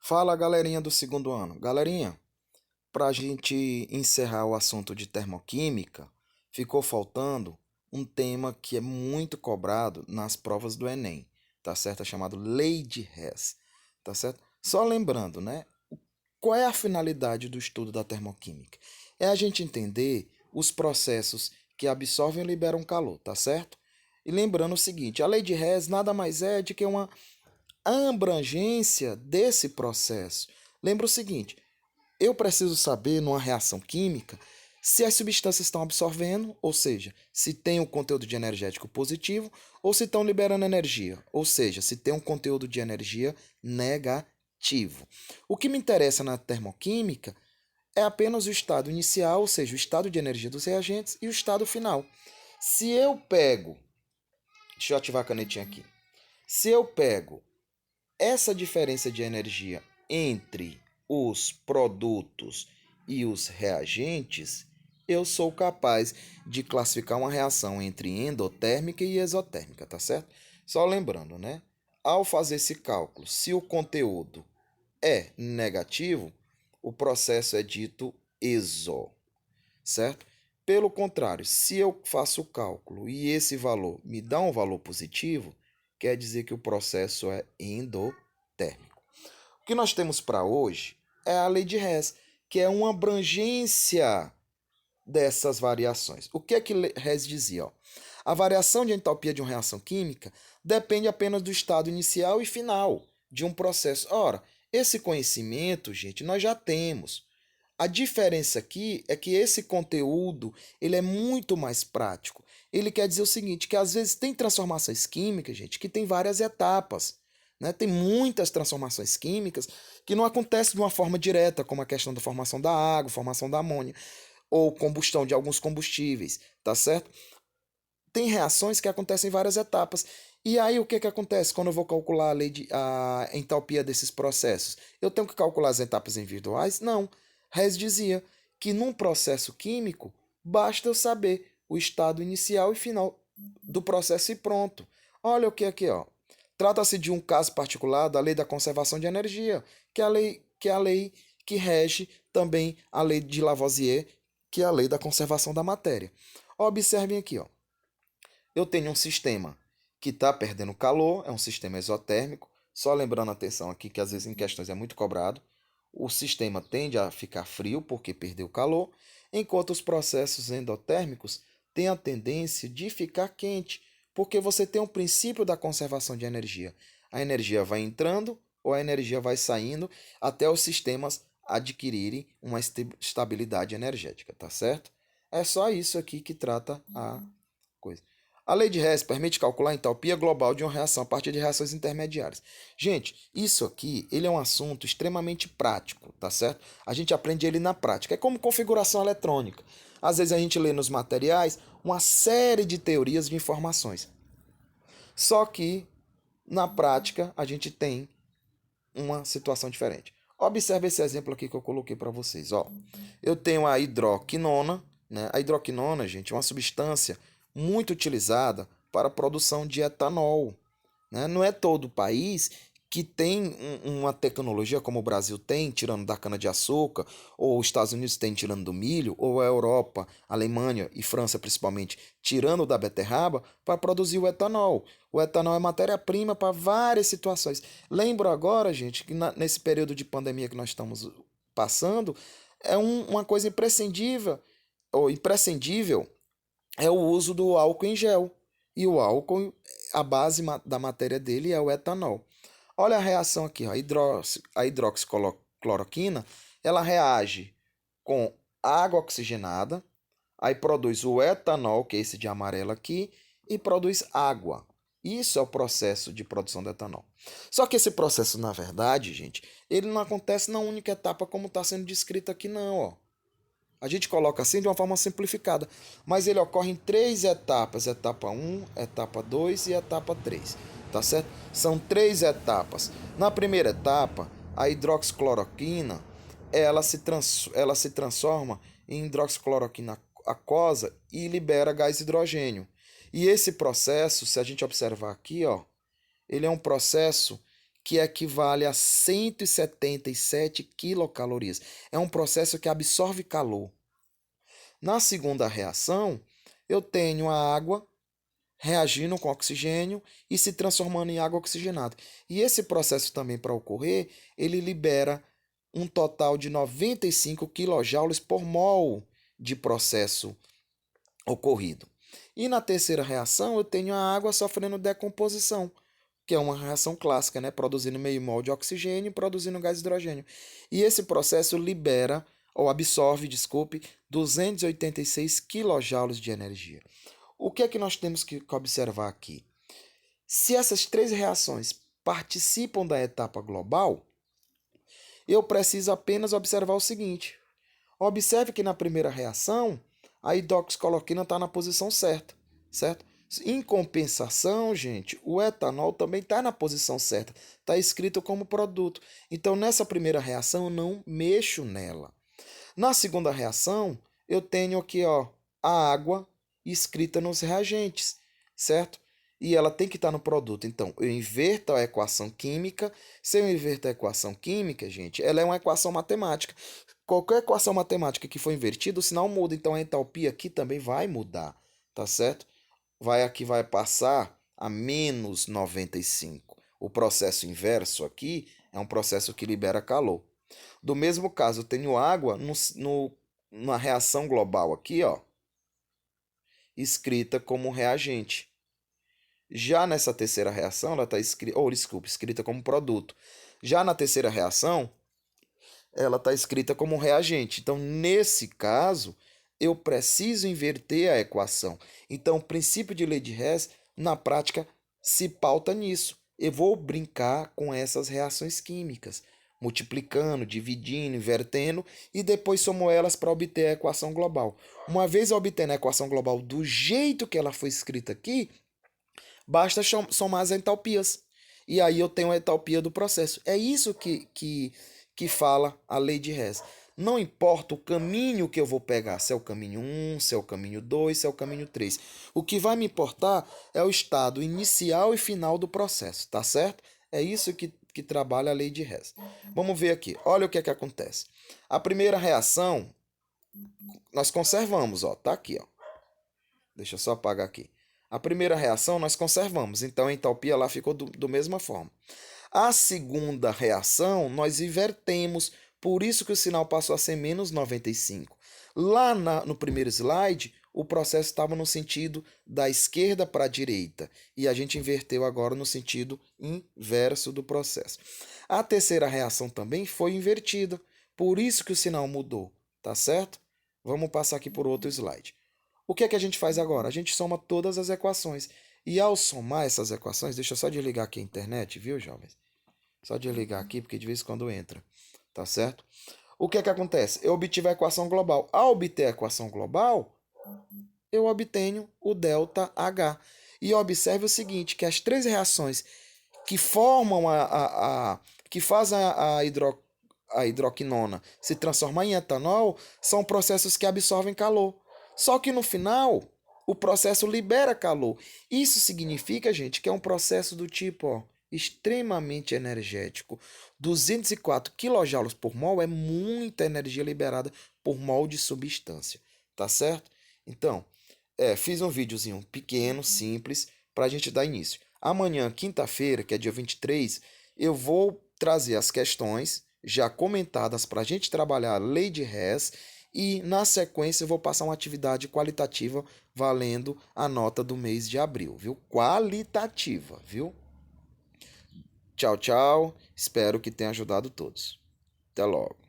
Fala, galerinha do segundo ano. Galerinha, para a gente encerrar o assunto de termoquímica, ficou faltando um tema que é muito cobrado nas provas do Enem, tá certo? É chamado Lei de Hess, tá certo? Só lembrando, né? Qual é a finalidade do estudo da termoquímica? É a gente entender os processos que absorvem e liberam calor, tá certo? E lembrando o seguinte, a Lei de Hess nada mais é de que uma abrangência desse processo. Lembra o seguinte: eu preciso saber, numa reação química, se as substâncias estão absorvendo, ou seja, se tem um conteúdo de energético positivo, ou se estão liberando energia, ou seja, se tem um conteúdo de energia negativo. O que me interessa na termoquímica é apenas o estado inicial, ou seja, o estado de energia dos reagentes, e o estado final. Se eu pego, deixa eu ativar a canetinha aqui. Se eu pego essa diferença de energia entre os produtos e os reagentes, eu sou capaz de classificar uma reação entre endotérmica e exotérmica, tá certo? Só lembrando, né? Ao fazer esse cálculo, se o conteúdo é negativo, o processo é dito exo, certo? Pelo contrário, se eu faço o cálculo e esse valor me dá um valor positivo, quer dizer que o processo é endotérmico. O que nós temos para hoje é a lei de Hess, que é uma abrangência dessas variações. O que é que Hess dizia? Ó? A variação de entalpia de uma reação química depende apenas do estado inicial e final de um processo. Ora, esse conhecimento, gente, nós já temos. A diferença aqui é que esse conteúdo ele é muito mais prático. Ele quer dizer o seguinte, que às vezes tem transformações químicas, gente, que tem várias etapas. Né? Tem muitas transformações químicas que não acontecem de uma forma direta, como a questão da formação da água, formação da amônia, ou combustão de alguns combustíveis, tá certo? Tem reações que acontecem em várias etapas. E aí o que, que acontece quando eu vou calcular a entalpia desses processos? Eu tenho que calcular as etapas individuais? Não. Hess dizia que num processo químico basta eu saber o estado inicial e final do processo e pronto. Olha o que aqui, ó. Trata-se de um caso particular da lei da conservação de energia, que é a lei que rege também a lei de Lavoisier, que é a lei da conservação da matéria. Observem aqui, ó. Eu tenho um sistema que está perdendo calor, é um sistema exotérmico. Só lembrando a atenção aqui que às vezes em questões é muito cobrado. O sistema tende a ficar frio porque perdeu calor, enquanto os processos endotérmicos têm a tendência de ficar quente, porque você tem um princípio da conservação de energia. A energia vai entrando ou a energia vai saindo até os sistemas adquirirem uma estabilidade energética, tá certo? É só isso aqui que trata a coisa. A lei de Hess permite calcular a entalpia global de uma reação a partir de reações intermediárias. Gente, isso aqui, ele é um assunto extremamente prático, tá certo? A gente aprende ele na prática. É como configuração eletrônica. Às vezes a gente lê nos materiais uma série de teorias de informações. Só que na prática a gente tem uma situação diferente. Observe esse exemplo aqui que eu coloquei para vocês. Ó. Eu tenho a hidroquinona. Né? A hidroquinona, gente, é uma substância muito utilizada para a produção de etanol. Né? Não é todo o país que tem uma tecnologia como o Brasil tem, tirando da cana-de-açúcar, ou os Estados Unidos tem, tirando do milho, ou a Europa, Alemanha e França principalmente, tirando da beterraba, para produzir o etanol. O etanol é matéria-prima para várias situações. Lembro agora, gente, que nesse período de pandemia que nós estamos passando, é uma coisa imprescindível, ou imprescindível, é o uso do álcool em gel. E o álcool, a base da matéria dele é o etanol. Olha a reação aqui, ó. A hidroxicloroquina, ela reage com água oxigenada, aí produz o etanol, que é esse de amarelo aqui, e produz água. Isso é o processo de produção do etanol. Só que esse processo, na verdade, gente, ele não acontece na única etapa como está sendo descrito aqui, não, ó. A gente coloca assim de uma forma simplificada, mas ele ocorre em três etapas: etapa um, etapa 2 e etapa 3. Tá certo? São três etapas. Na primeira etapa, a hidroxicloroquina ela se transforma em hidroxicloroquina aquosa e libera gás hidrogênio. E esse processo, se a gente observar aqui, ó, ele é um processo que equivale a 177 quilocalorias. É um processo que absorve calor. Na segunda reação, eu tenho a água reagindo com oxigênio e se transformando em água oxigenada. E esse processo também, para ocorrer, ele libera um total de 95 kJ por mol de processo ocorrido. E na terceira reação, eu tenho a água sofrendo decomposição, que é uma reação clássica, né? Produzindo meio mol de oxigênio e produzindo gás hidrogênio. E esse processo libera, ou absorve, desculpe, 286 kJ de energia. O que é que nós temos que observar aqui? Se essas três reações participam da etapa global, eu preciso apenas observar o seguinte. Observe que na primeira reação, a hidroxicloroquina está na posição certa, certo? Em compensação, gente, o etanol também está na posição certa, está escrito como produto. Então, nessa primeira reação, eu não mexo nela. Na segunda reação, eu tenho aqui a água escrita nos reagentes, certo? E ela tem que estar no produto. Então, eu inverto a equação química. Se eu inverto a equação química, gente, ela é uma equação matemática. Qualquer equação matemática que for invertida, o sinal muda. Então, a entalpia aqui também vai mudar, tá certo? Aqui vai passar a menos 95. O processo inverso aqui é um processo que libera calor. Do mesmo caso, eu tenho água na reação global aqui, escrita como reagente. Já nessa terceira reação, ela está escrita como produto. Já na terceira reação, ela está escrita como reagente. Então, nesse caso, eu preciso inverter a equação. Então, o princípio de lei de Hess, na prática, se pauta nisso. Eu vou brincar com essas reações químicas, multiplicando, dividindo, invertendo, e depois somo elas para obter a equação global. Uma vez obtendo a equação global do jeito que ela foi escrita aqui, basta somar as entalpias. E aí eu tenho a entalpia do processo. É isso que fala a lei de Hess. Não importa o caminho que eu vou pegar, se é o caminho 1, se é o caminho 2, se é o caminho 3. O que vai me importar é o estado inicial e final do processo, tá certo? É isso que trabalha a lei de Hess. Vamos ver aqui. Olha o que é que acontece. A primeira reação, nós conservamos, tá aqui, ó. Deixa eu só apagar aqui. A primeira reação nós conservamos, então a entalpia lá ficou do mesma forma. A segunda reação nós invertemos, por isso que o sinal passou a ser menos 95. Lá no primeiro slide, o processo estava no sentido da esquerda para a direita, e a gente inverteu agora no sentido inverso do processo. A terceira reação também foi invertida, por isso que o sinal mudou, tá certo? Vamos passar aqui por outro slide. O que é que a gente faz agora? A gente soma todas as equações. E ao somar essas equações, deixa eu só desligar aqui a internet, viu, jovens? Só desligar aqui, porque de vez em quando entra, tá certo? O que é que acontece? Eu obtive a equação global. Ao obter a equação global, eu obtenho o ΔH. E observe o seguinte, que as três reações que formam que fazem a hidroquinona se transformar em etanol são processos que absorvem calor. Só que no final, o processo libera calor. Isso significa, gente, que é um processo do tipo extremamente energético. 204 kJ por mol é muita energia liberada por mol de substância. Tá certo? Então, fiz um videozinho pequeno, simples, para a gente dar início. Amanhã, quinta-feira, que é dia 23, eu vou trazer as questões já comentadas para a gente trabalhar a lei de Hess e, na sequência, eu vou passar uma atividade qualitativa valendo a nota do mês de abril, viu? Qualitativa, viu? Tchau, tchau. Espero que tenha ajudado todos. Até logo.